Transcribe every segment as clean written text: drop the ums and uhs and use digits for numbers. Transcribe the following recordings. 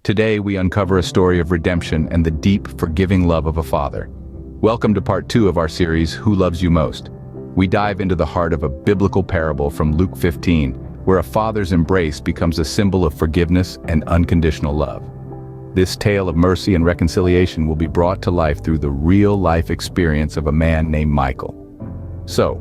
Today we uncover a story of redemption and the deep, forgiving love of a father. Welcome to part 2 of our series, Who Loves You Most? We dive into the heart of a biblical parable from Luke 15, where a father's embrace becomes a symbol of forgiveness and unconditional love. This tale of mercy and reconciliation will be brought to life through the real-life experience of a man named Michael. So,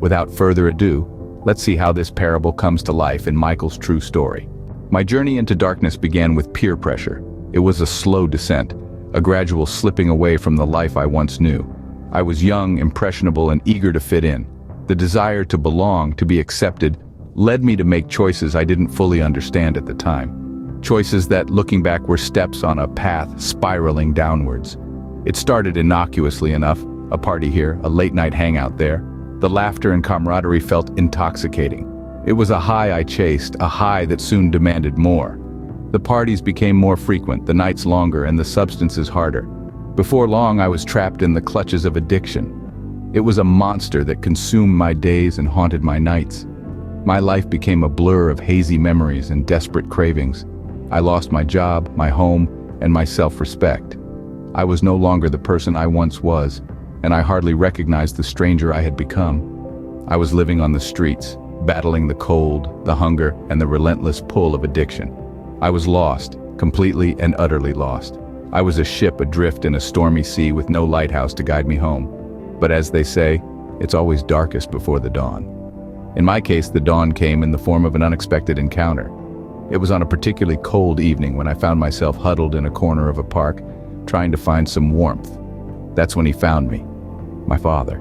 without further ado, let's see how this parable comes to life in Michael's true story. My journey into darkness began with peer pressure. It was a slow descent, a gradual slipping away from the life I once knew. I was young, impressionable, and eager to fit in. The desire to belong, to be accepted, led me to make choices I didn't fully understand at the time. Choices that, looking back, were steps on a path spiraling downwards. It started innocuously enough, a party here, a late-night hangout there. The laughter and camaraderie felt intoxicating. It was a high I chased, a high that soon demanded more. The parties became more frequent, the nights longer, and the substances harder. Before long, I was trapped in the clutches of addiction. It was a monster that consumed my days and haunted my nights. My life became a blur of hazy memories and desperate cravings. I lost my job, my home, and my self-respect. I was no longer the person I once was, and I hardly recognized the stranger I had become. I was living on the streets, battling the cold, the hunger, and the relentless pull of addiction. I was lost, completely and utterly lost. I was a ship adrift in a stormy sea with no lighthouse to guide me home. But as they say, it's always darkest before the dawn. In my case, the dawn came in the form of an unexpected encounter. It was on a particularly cold evening when I found myself huddled in a corner of a park, trying to find some warmth. That's when he found me, my father.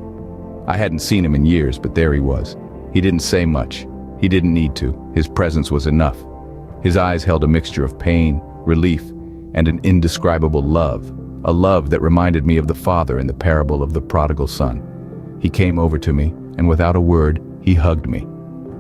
I hadn't seen him in years, but there he was. He didn't say much. He didn't need to. His presence was enough. His eyes held a mixture of pain, relief, and an indescribable love, a love that reminded me of the father in the parable of the prodigal son. He came over to me, and without a word, he hugged me.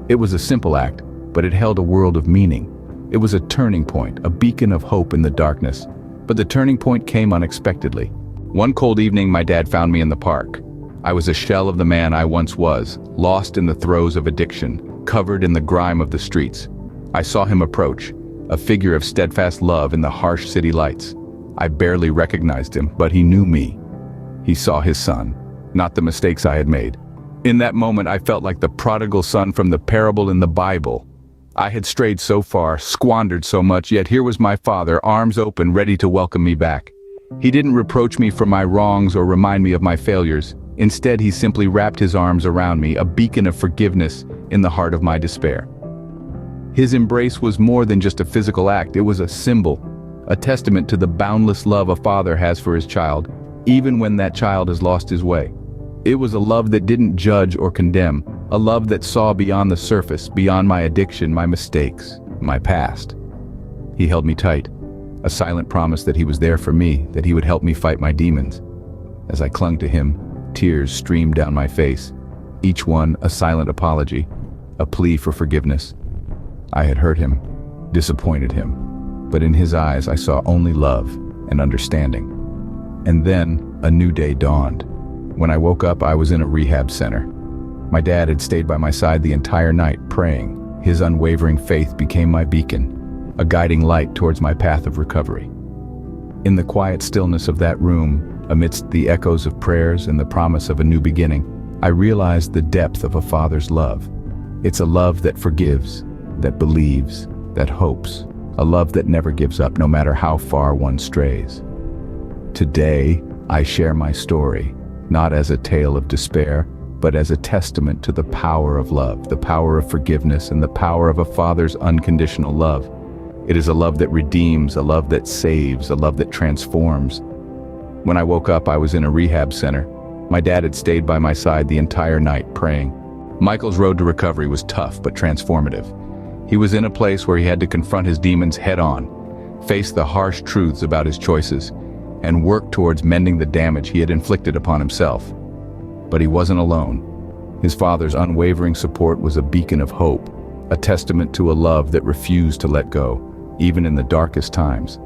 It was a simple act, but it held a world of meaning. It was a turning point, a beacon of hope in the darkness. But the turning point came unexpectedly. One cold evening, my dad found me in the park. I was a shell of the man I once was, lost in the throes of addiction, covered in the grime of the streets. I saw him approach, a figure of steadfast love in the harsh city lights. I barely recognized him, but he knew me. He saw his son, not the mistakes I had made. In that moment, I felt like the prodigal son from the parable in the Bible. I had strayed so far, squandered so much, yet here was my father, arms open, ready to welcome me back. He didn't reproach me for my wrongs or remind me of my failures. Instead, he simply wrapped his arms around me, a beacon of forgiveness in the heart of my despair. His embrace was more than just a physical act. It was a symbol, a testament to the boundless love a father has for his child, even when that child has lost his way. It was a love that didn't judge or condemn, a love that saw beyond the surface, beyond my addiction, my mistakes, my past. He held me tight, a silent promise that he was there for me, that he would help me fight my demons. As I clung to him, tears streamed down my face, each one a silent apology, a plea for forgiveness. I had hurt him, disappointed him, but in his eyes I saw only love and understanding. And then a new day dawned. When I woke up, I was in a rehab center. My dad had stayed by my side the entire night, praying. His unwavering faith became my beacon, a guiding light towards my path of recovery. In the quiet stillness of that room, amidst the echoes of prayers and the promise of a new beginning, I realized the depth of a father's love. It's a love that forgives, that believes, that hopes, a love that never gives up no matter how far one strays. Today, I share my story, not as a tale of despair, but as a testament to the power of love, the power of forgiveness, and the power of a father's unconditional love. It is a love that redeems, a love that saves, a love that transforms. When I woke up, I was in a rehab center. My dad had stayed by my side the entire night, praying. Michael's road to recovery was tough but transformative. He was in a place where he had to confront his demons head-on, face the harsh truths about his choices, and work towards mending the damage he had inflicted upon himself. But he wasn't alone. His father's unwavering support was a beacon of hope, a testament to a love that refused to let go, even in the darkest times.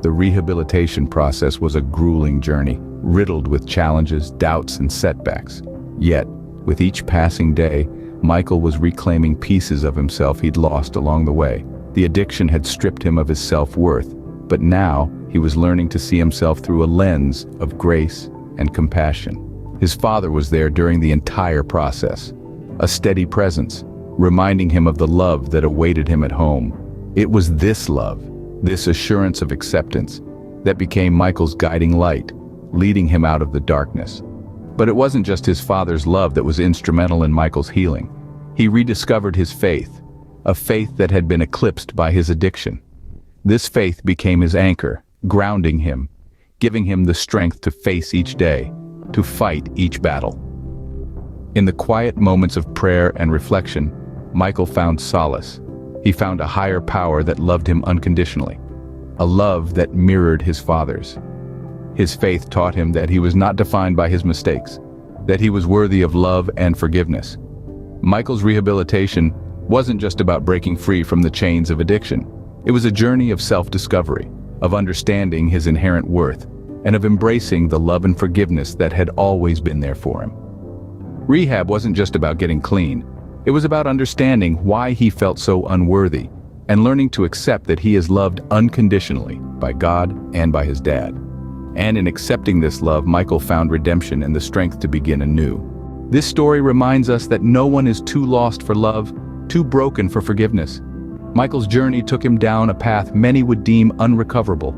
The rehabilitation process was a grueling journey, riddled with challenges, doubts, and setbacks. Yet, with each passing day, Michael was reclaiming pieces of himself he'd lost along the way. The addiction had stripped him of his self-worth, but now he was learning to see himself through a lens of grace and compassion. His father was there during the entire process, a steady presence, reminding him of the love that awaited him at home. It was this love, this assurance of acceptance, that became Michael's guiding light, leading him out of the darkness. But it wasn't just his father's love that was instrumental in Michael's healing. He rediscovered his faith, a faith that had been eclipsed by his addiction. This faith became his anchor, grounding him, giving him the strength to face each day, to fight each battle. In the quiet moments of prayer and reflection, Michael found solace. He found a higher power that loved him unconditionally, a love that mirrored his father's. His faith taught him that he was not defined by his mistakes, that he was worthy of love and forgiveness. Michael's rehabilitation wasn't just about breaking free from the chains of addiction. It was a journey of self-discovery, of understanding his inherent worth, and of embracing the love and forgiveness that had always been there for him. Rehab wasn't just about getting clean. It was about understanding why he felt so unworthy and learning to accept that he is loved unconditionally by God and by his dad. And in accepting this love, Michael found redemption and the strength to begin anew. This story reminds us that no one is too lost for love, too broken for forgiveness. Michael's journey took him down a path many would deem unrecoverable,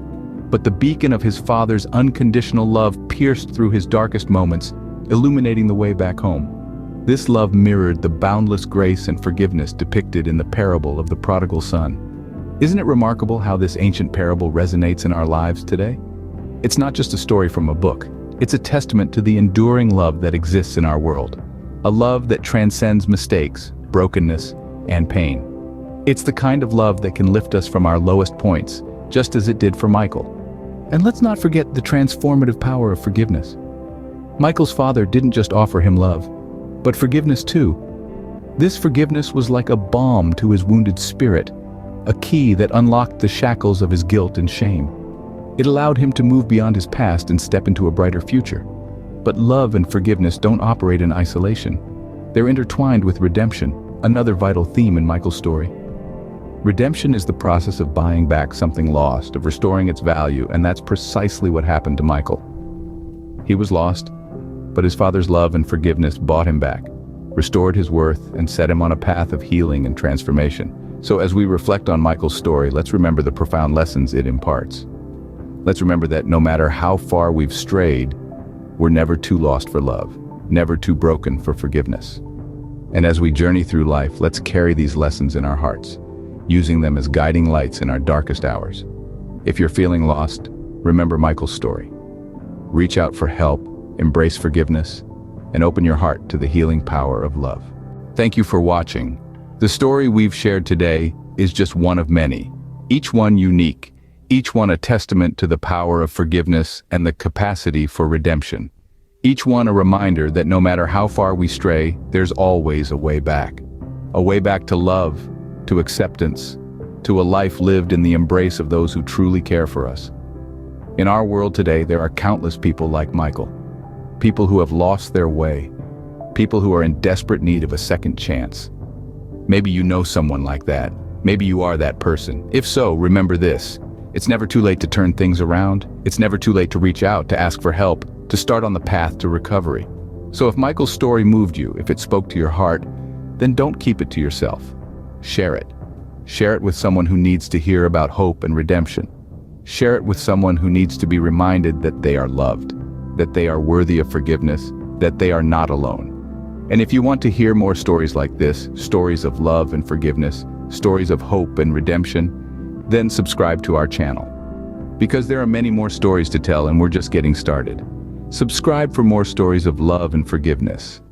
but the beacon of his father's unconditional love pierced through his darkest moments, illuminating the way back home. This love mirrored the boundless grace and forgiveness depicted in the parable of the prodigal son. Isn't it remarkable how this ancient parable resonates in our lives today? It's not just a story from a book. It's a testament to the enduring love that exists in our world, a love that transcends mistakes, brokenness, and pain. It's the kind of love that can lift us from our lowest points, just as it did for Michael. And let's not forget the transformative power of forgiveness. Michael's father didn't just offer him love, but forgiveness too. This forgiveness was like a balm to his wounded spirit, a key that unlocked the shackles of his guilt and shame. It allowed him to move beyond his past and step into a brighter future. But love and forgiveness don't operate in isolation. They're intertwined with redemption, another vital theme in Michael's story. Redemption is the process of buying back something lost, of restoring its value, and that's precisely what happened to Michael. He was lost, but his father's love and forgiveness bought him back, restored his worth, and set him on a path of healing and transformation. So as we reflect on Michael's story, let's remember the profound lessons it imparts. Let's remember that no matter how far we've strayed, we're never too lost for love, never too broken for forgiveness. And as we journey through life, let's carry these lessons in our hearts, using them as guiding lights in our darkest hours. If you're feeling lost, remember Michael's story. Reach out for help, embrace forgiveness, and open your heart to the healing power of love. Thank you for watching. The story we've shared today is just one of many, each one unique, each one a testament to the power of forgiveness and the capacity for redemption. Each one a reminder that no matter how far we stray, there's always a way back to love, to acceptance, to a life lived in the embrace of those who truly care for us. In our world today, there are countless people like Michael, people who have lost their way, people who are in desperate need of a second chance. Maybe you know someone like that. Maybe you are that person. If so, remember this. It's never too late to turn things around. It's never too late to reach out, to ask for help, to start on the path to recovery. So if Michael's story moved you, if it spoke to your heart, then don't keep it to yourself. Share it. Share it with someone who needs to hear about hope and redemption. Share it with someone who needs to be reminded that they are loved, that they are worthy of forgiveness, that they are not alone. And if you want to hear more stories like this, stories of love and forgiveness, stories of hope and redemption, then subscribe to our channel. Because there are many more stories to tell and we're just getting started. Subscribe for more stories of love and forgiveness.